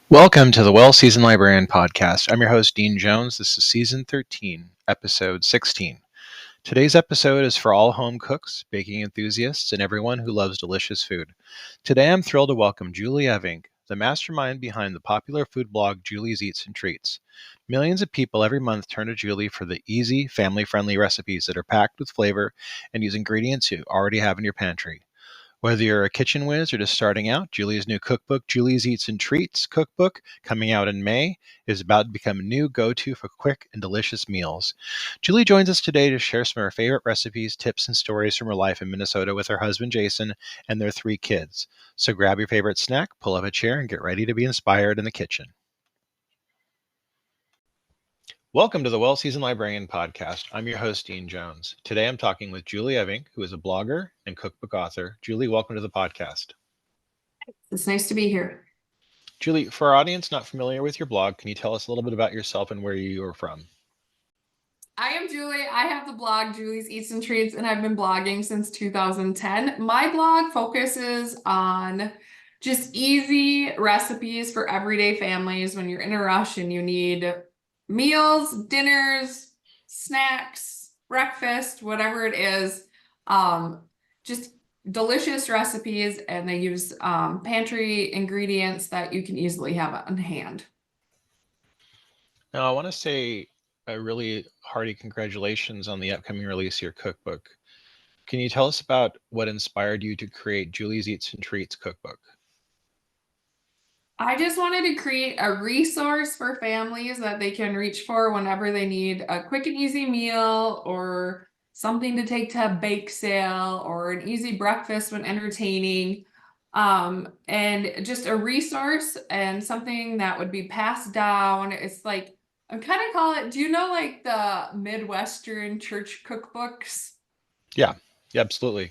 Welcome to the Well Seasoned Librarian Podcast. I'm your host, Dean Jones. This is Season 13, Episode 16. Today's episode is for all home cooks, baking enthusiasts, and everyone who loves delicious food. Today I'm thrilled to welcome Julie Evink, the mastermind behind the popular food blog Julie's Eats and Treats. Millions of people every month turn to Julie for the easy, family-friendly recipes that are packed with flavor and use ingredients you already have in your pantry. Whether you're a kitchen whiz or just starting out, Julie's new cookbook, Julie's Eats and Treats Cookbook, coming out in May, is about to become a new go-to for quick and delicious meals. Julie joins us today to share some of her favorite recipes, tips, and stories from her life in Minnesota with her husband, Jason, and their 3 kids. So grab your favorite snack, pull up a chair, and get ready to be inspired in the kitchen. Welcome to the Well Seasoned Librarian Podcast. I'm your host, Dean Jones. Today I'm talking with Julie Evink, who is a blogger and cookbook author. Julie, welcome to the podcast. It's nice to be here. Julie, for our audience not familiar with your blog, can you tell us a little bit about yourself and where you are from? I am Julie. I have the blog Julie's Eats and Treats, and I've been blogging since 2010. My blog focuses on just easy recipes for everyday families when you're in a rush and you need meals, dinners, snacks, breakfast, whatever it is. Just delicious recipes, and they use pantry ingredients that you can easily have on hand. Now, I want to say a really hearty congratulations on the upcoming release of your cookbook. Can you tell us about what inspired you to create Julie's Eats and Treats Cookbook? I just wanted to create a resource for families that they can reach for whenever they need a quick and easy meal or something to take to a bake sale or an easy breakfast when entertaining. And just a resource and something that would be passed down. It's like, I kind of call it, do you know like the Midwestern church cookbooks? Yeah, absolutely.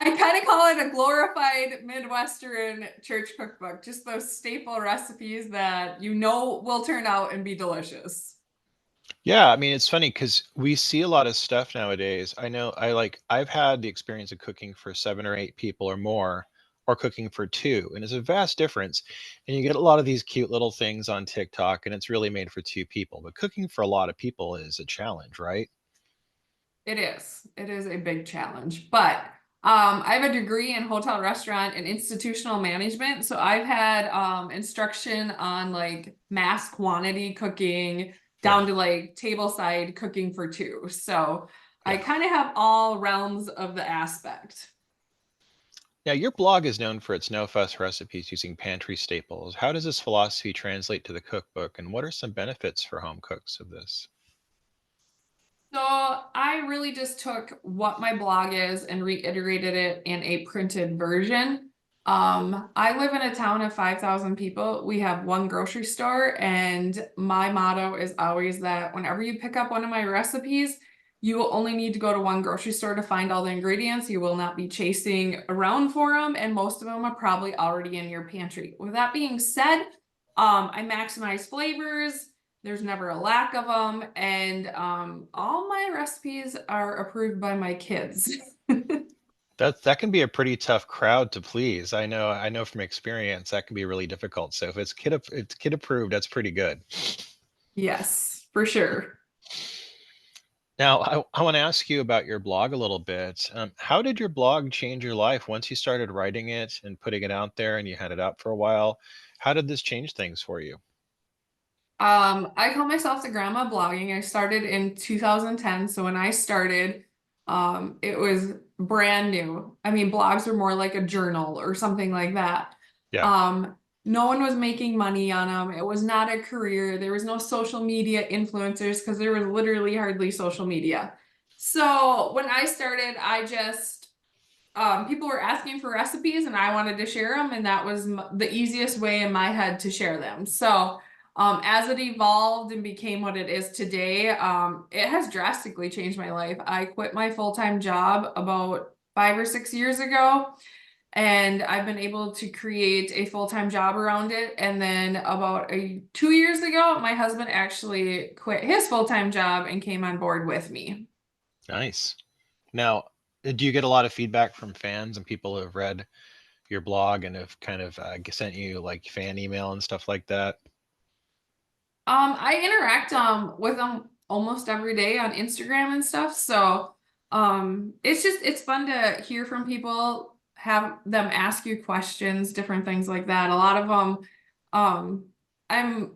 I kind of call it a glorified Midwestern church cookbook. Just those staple recipes that you know will turn out and be delicious. Yeah, I mean, it's funny because we see a lot of stuff nowadays. I've had the experience of cooking for 7 or 8 people or more, or cooking for 2, and it's a vast difference. And you get a lot of these cute little things on TikTok, and it's really made for 2 people. But cooking for a lot of people is a challenge, right? It is. It is a big challenge. But I have a degree in hotel, restaurant, and institutional management. So I've had instruction on like mass quantity cooking down to like tableside cooking for 2. So I kind of have all realms of the aspect. Now, your blog is known for its no-fuss recipes using pantry staples. How does this philosophy translate to the cookbook, and what are some benefits for home cooks of this? So I really just took what my blog is and reiterated it in a printed version. I live in a town of 5,000 people. We have one grocery store, and my motto is always that whenever you pick up one of my recipes, you will only need to go to one grocery store to find all the ingredients. You will not be chasing around for them, and most of them are probably already in your pantry. With that being said, I maximize flavors. There's never a lack of them, and all my recipes are approved by my kids. That can be a pretty tough crowd to please. I know from experience that can be really difficult. So if it's kid approved, that's pretty good. Yes, for sure. Now, I want to ask you about your blog a little bit. How did your blog change your life once you started writing it and putting it out there and you had it out for a while? How did this change things for you? I call myself the grandma of blogging. I started in 2010. So when I started, it was brand new. I mean, blogs were more like a journal or something like that. Yeah. No one was making money on them. It was not a career. There was no social media influencers because there was literally hardly social media. So when I started, I just people were asking for recipes and I wanted to share them, and that was the easiest way in my head to share them. So as it evolved and became what it is today, it has drastically changed my life. I quit my full-time job about 5 or 6 years ago, and I've been able to create a full-time job around it. And then about 2 years ago, my husband actually quit his full-time job and came on board with me. Nice. Now, do you get a lot of feedback from fans and people who have read your blog and have kind of sent you like fan email and stuff like that? I interact with them almost every day on Instagram and stuff. So it's fun to hear from people, have them ask you questions, different things like that. A lot of them, I'm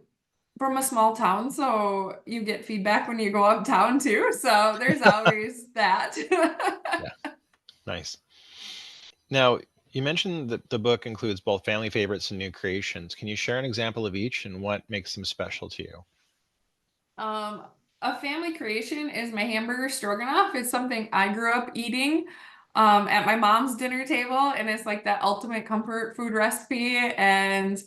from a small town, so you get feedback when you go uptown too. So there's always that. Yeah, nice. Now, you mentioned that the book includes both family favorites and new creations. Can you share an example of each and what makes them special to you? Um, a family creation is my hamburger stroganoff. It's something I grew up eating at my mom's dinner table, and it's like that ultimate comfort food recipe, and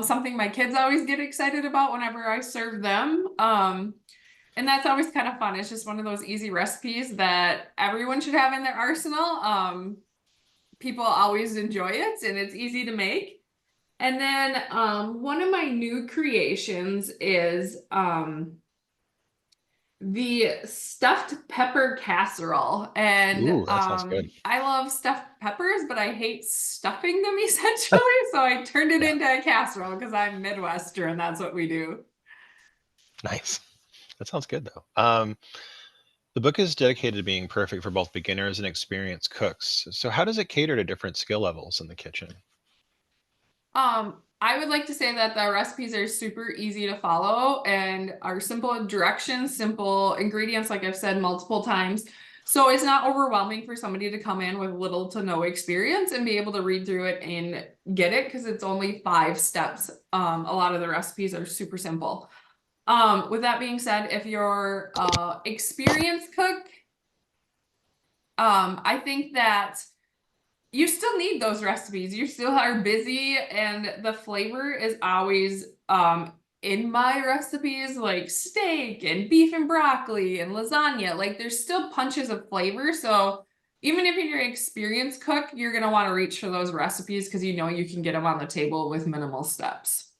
something my kids always get excited about whenever I serve them. And that's always kind of fun. It's just one of those easy recipes that everyone should have in their arsenal. People always enjoy it, and it's easy to make. And then one of my new creations is the stuffed pepper casserole. And Ooh, that sounds good. I love stuffed peppers, but I hate stuffing them essentially. So I turned it Yeah, into a casserole because I'm Midwestern. That's what we do. nice. That sounds good though. The book is dedicated to being perfect for both beginners and experienced cooks. So, how does it cater to different skill levels in the kitchen? I would like to say that the recipes are super easy to follow and are simple directions, simple ingredients, like I've said multiple times. So it's not overwhelming for somebody to come in with little to no experience and be able to read through it and get it because it's only 5 steps. A lot of the recipes are super simple. With that being said, if you're experienced cook, I think that you still need those recipes. You still are busy, and the flavor is always in my recipes, like steak and beef and broccoli and lasagna. Like there's still punches of flavor. So even if you're an experienced cook, you're gonna want to reach for those recipes because you know you can get them on the table with minimal steps.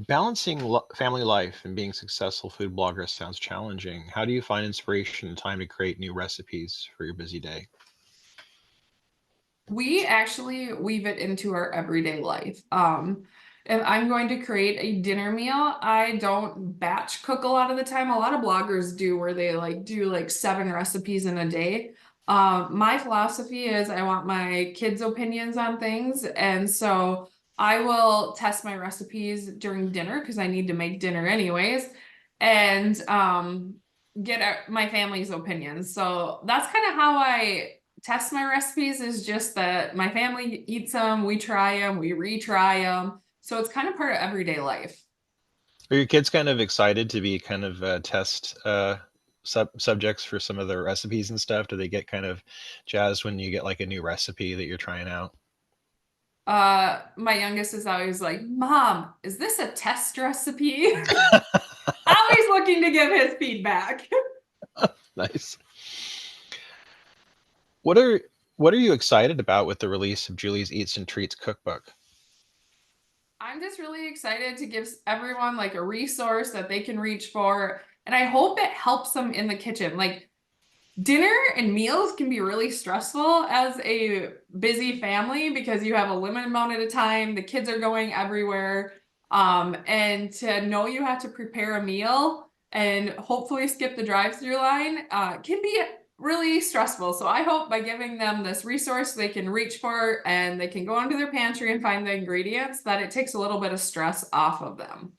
Balancing family life and being a successful food blogger sounds challenging. How do you find inspiration and time to create new recipes for your busy day? We actually weave it into our everyday life. If I'm going to create a dinner meal, I don't batch cook a lot of the time. A lot of bloggers do where they like do like 7 recipes in a day. My philosophy is I want my kids' opinions on things, and so I will test my recipes during dinner because I need to make dinner anyways, and get my family's opinions. So that's kind of how I test my recipes, is just that my family eats them, we try them, we retry them. So it's kind of part of everyday life. Are your kids kind of excited to be kind of test subjects for some of the recipes and stuff? Do they get kind of jazzed when you get like a new recipe that you're trying out? My youngest is always like, Mom, is this a test recipe? Always looking to give his feedback. Nice. What are what are you excited about with the release of Julie's Eats and Treats cookbook? I'm just really excited to give everyone like a resource that they can reach for. And I hope it helps them in the kitchen. Like dinner and meals can be really stressful as a busy family because you have a limited amount of time. The kids are going everywhere. And to know you have to prepare a meal and hopefully skip the drive-through line can be really stressful. So I hope by giving them this resource they can reach for and they can go into their pantry and find the ingredients, that it takes a little bit of stress off of them.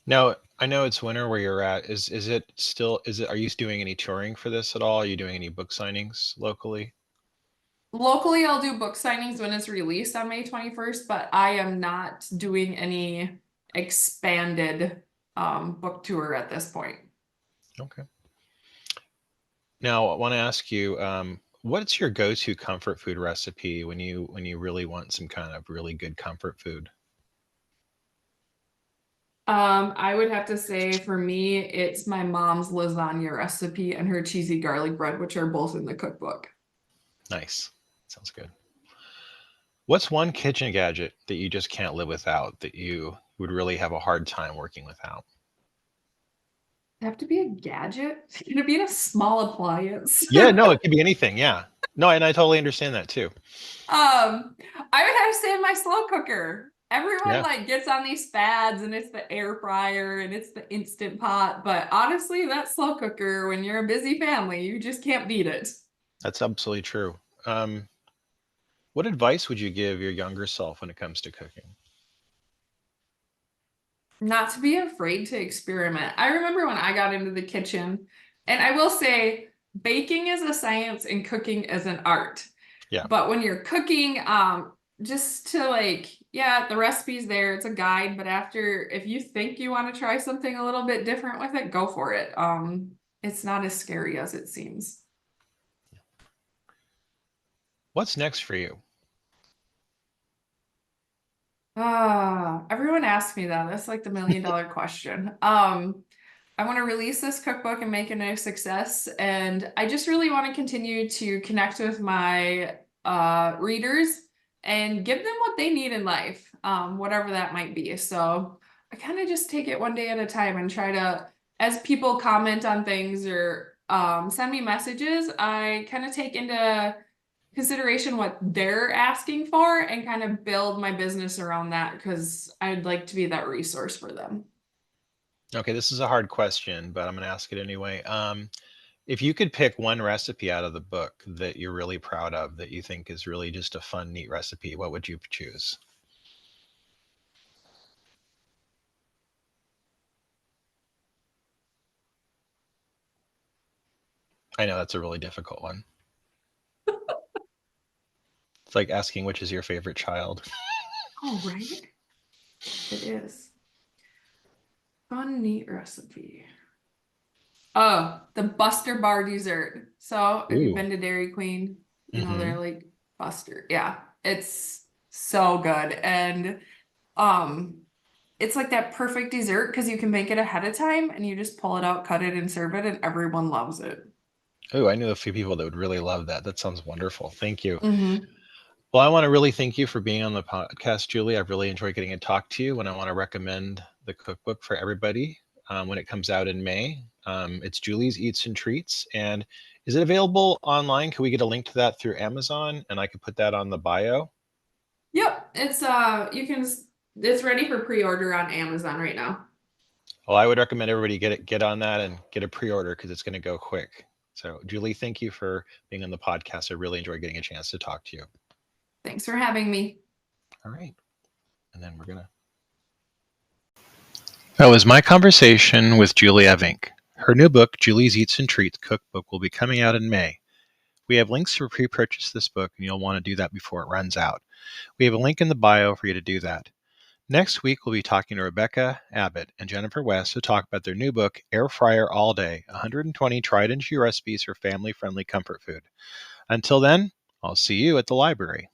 Now, I know it's winter where you're at. Is it still is it are you doing any touring for this at all? Are you doing any book signings locally? Locally, I'll do book signings when it's released on May 21st, but I am not doing any expanded book tour at this point. Okay. Now, I want to ask you, what's your go-to comfort food recipe when you really want some kind of really good comfort food? I would have to say for me, it's my mom's lasagna recipe and her cheesy garlic bread, which are both in the cookbook. Nice. Sounds good. What's one kitchen gadget that you just can't live without that you would really have a hard time working without? Have to be a gadget? Can it be in a small appliance? Yeah, no, it could be anything. Yeah. No, and I totally understand that too. I would have to say my slow cooker. Everyone Yeah, like gets on these fads and it's the air fryer and it's the instant pot, but honestly, that slow cooker, when you're a busy family, you just can't beat it. that's absolutely true. Um, what advice would you give your younger self when it comes to cooking? Not to be afraid to experiment. I remember when I got into the kitchen, and I will say baking is a science and cooking is an art. Yeah. But when you're cooking, just to like, yeah, the recipe's there, it's a guide, but after, if you think you want to try something a little bit different with it, go for it. It's not as scary as it seems. What's next for you? Everyone asks me that. That's like the $1 million question. I want to release this cookbook and make it a success, and I just really want to continue to connect with my readers and give them what they need in life, whatever that might be. So I kind of just take it one day at a time and try to, as people comment on things or send me messages, I kind of take into consideration what they're asking for and kind of build my business around that because I'd like to be that resource for them. Okay, this is a hard question, but I'm going to ask it anyway. If you could pick one recipe out of the book that you're really proud of, that you think is really just a fun, neat recipe, what would you choose? I know that's a really difficult one. It's like asking which is your favorite child. Oh, right. It is. Fun, neat recipe. Oh, the Buster Bar dessert. So, have you Ooh. been to Dairy Queen? You know, Mm-hmm. they're like Buster. Yeah, it's so good. And um, it's like that perfect dessert because you can make it ahead of time and you just pull it out, cut it, and serve it, and everyone loves it. Oh, I knew a few people that would really love that. That sounds wonderful. Thank you. Mm-hmm. Well, I want to really thank you for being on the podcast, Julie. I've really enjoyed getting to talk to you, and I want to recommend the cookbook for everybody when it comes out in May. It's Julie's Eats and Treats. And is it available online? Can we get a link to that through Amazon? And I could put that on the bio. Yep, it's you can it's ready for pre-order on Amazon right now. Well, I would recommend everybody get on that and get a pre-order because it's going to go quick. So, Julie, thank you for being on the podcast. I really enjoyed getting a chance to talk to you. Thanks for having me. All right. And then we're going to. That was my conversation with Julie Evink. Her new book, Julie's Eats and Treats Cookbook, will be coming out in May. We have links to pre-purchase this book, and you'll want to do that before it runs out. We have a link in the bio for you to do that. Next week, we'll be talking to Rebecca Abbott and Jennifer West to talk about their new book, Air Fryer All Day, 120 tried and true recipes for family-friendly comfort food. Until then, I'll see you at the library.